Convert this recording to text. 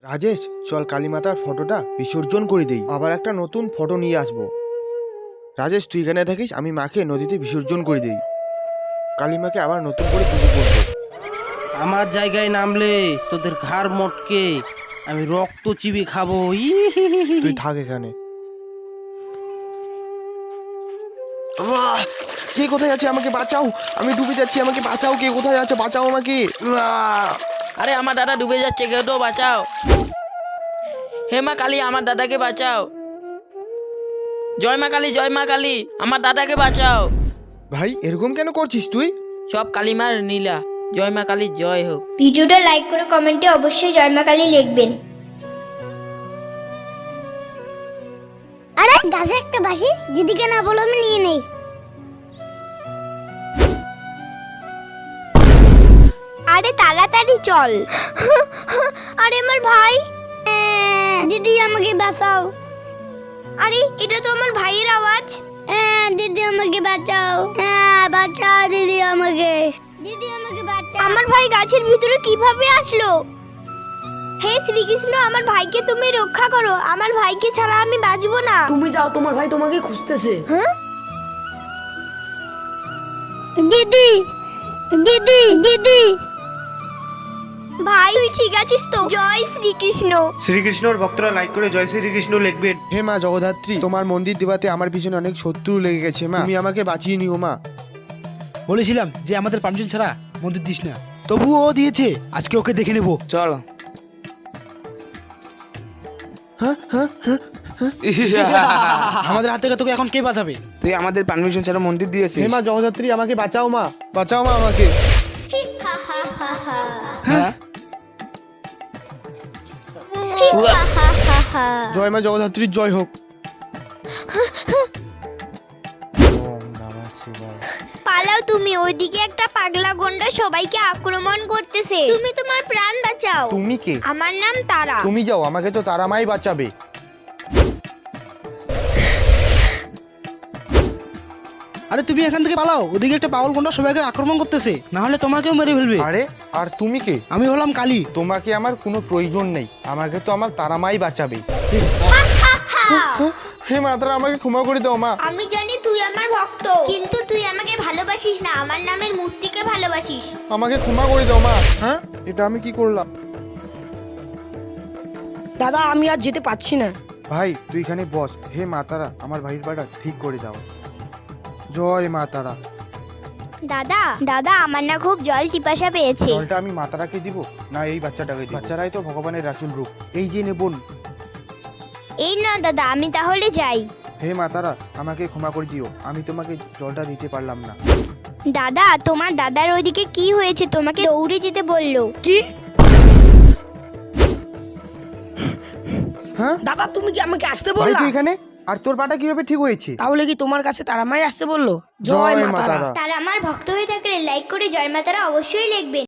রাজেশ, চল কালীমাতার ফটোটা বিসর্জন করে দেই, আবার একটা নতুন ফটো নিয়ে আসবো। রাজেশ, তুই এখানে থাকিস, আমি মাকে নদীতে বিসর্জন করে দেই। কালীমাকে আবার নতুন করে পুজো করবো। আমার জায়গায় নামলে তোদের ঘাড় মটকে আমি রক্ত চিবি খাবো। তুই থাক এখানে। কে কোথায় আছে? আমাকে বাঁচাও, আমি ডুবে যাচ্ছি, আমাকে বাঁচাও। কে কোথায় আছে? বাঁচাও আমাকে। আরে আমার দাদা ডুবে যাচ্ছে, কেউ তো বাঁচাও। হে মা কালী, আমার দাদাকে বাঁচাও। জয় মা কালী, জয় মা কালী, আমার দাদাকে বাঁচাও। ভাই, এরকম কেন করছিস তুই? সব কালীমার নীলা। জয় মা কালী, জয় হোক। ভিডিওটা লাইক করে কমেন্টে অবশ্যই জয় মা কালী লিখবেন। আরে গাছে একটা বাঁশি, যেদিকে না বলো আমি নিয়ে নেই। আরে তাড়াতাড়ি চল। আরে আমার ভাই। দিদি আমাকে বাঁচাও। আরে এটা তো আমার ভাইয়ের আওয়াজ। দিদি আমাকে বাঁচাও। বাঁচাও দিদি আমাকে। দিদি আমাকে বাঁচাও। আমার ভাই গাছের ভিতরে কিভাবে আসলো? হে শ্রীকৃষ্ণ, আমার ভাইকে তুমি রক্ষা করো। আমার ভাইকে ছাড়া আমি বাঁচবো না। তুমি যাও, তোমার ভাই তোমাকে খুঁজতেছে। দিদি দিদি দিদি ভাই তুই ঠিক আছিস তো? জয় শ্রীকৃষ্ণ। শ্রীকৃষ্ণর ভক্তরা লাইক করে জয় শ্রীকৃষ্ণ লিখবেন। হে মা জগদ্ধাত্রী, তোমার মন্দির দেবাতে আমার পিছনে অনেক শত্রু লেগে গেছে মা, তুমি আমাকে বাঁচিয়ে নিও মা। বলেছিলাম যে আমাদের পারমিশন ছাড়া মন্দির দিস না, তবুও ও দিয়েছে। আজকে ওকে দেখে নেব, চল। আমাদের হাত থেকে তোকে এখন কে বাঁচাবে? তুই আমাদের পারমিশন ছাড়া মন্দির দিয়েছিস। হে মা জগদ্ধাত্রী, আমাকে বাঁচাও মা, বাঁচাও মা আমাকে। জয় মা জগদ্ধাত্রীর জয় হোক। পালাও তুমি, ওইদিকে একটা পাগলা গন্ডা সবাইকে আক্রমণ করতেছে। তুমি তোমার প্রাণ বাঁচাও। তুমি কে? আমার নাম তারা। তুমি যাও, আমাকে তো তারা মাই বাঁচাবে। আরে তুমি এখান থেকে পালাও, ওদিকে একটা পাগল গন্ডা সবাইকে আক্রমণ করতেছে, না হলে তোমাকেও মেরে ফেলবে। আরে আর তুমি কে? আমি হলাম কালী। তোমাকে আমার কোনো প্রয়োজন নেই, আমাকে তো আমার তারা মাই বাঁচাবে। হে মা তারা, আমাকে ক্ষমা করে দাও মা। আমি জানি তুই আমার ভক্ত, কিন্তু তুই আমাকে ভালোবাসিস না, আমার নামের মূর্তিকে ভালোবাসিস। আমাকে ক্ষমা করে দাও মা। হ্যাঁ, এটা আমি কি করলাম? দাদা আমি আর যেতে পারছি না। ভাই তুই এখানে বস। হে মা তারা, আমার ভাইয়ের পাটা ঠিক করে দাও। জয় মা তারা। দাদা দাদা, আমার না খুব জল পিপাসা পেয়েছে। জলটা আমি মা তারাকে দিব না এই বাচ্চাটাকে দিব? বাচ্চারাই তো ভগবানের রাসূল রূপ। এই যে নে বোন। এই না দাদা, আমি তাহলে যাই। হে মা তারা, আমাকে ক্ষমা করে দিও, আমি তোমাকে জলটা দিতে পারলাম না। দাদা, তোমার দাদার ওইদিকে কি হয়েছে? তোমাকে দৌড়ে যেতে বললো। কি হ্যাঁ দাদা, তুমি কি আমাকে আসতে ভাই বললা? তুই এখানে? আর তোর পাটা কিভাবে ঠিক হয়েছে? তাহলে কি তোমার কাছে তারা মাই আসতে বললো? জয় মা তারা। তারা আমার ভক্ত হয়ে থাকলে লাইক করে জয় মা তারা অবশ্যই লিখবেন।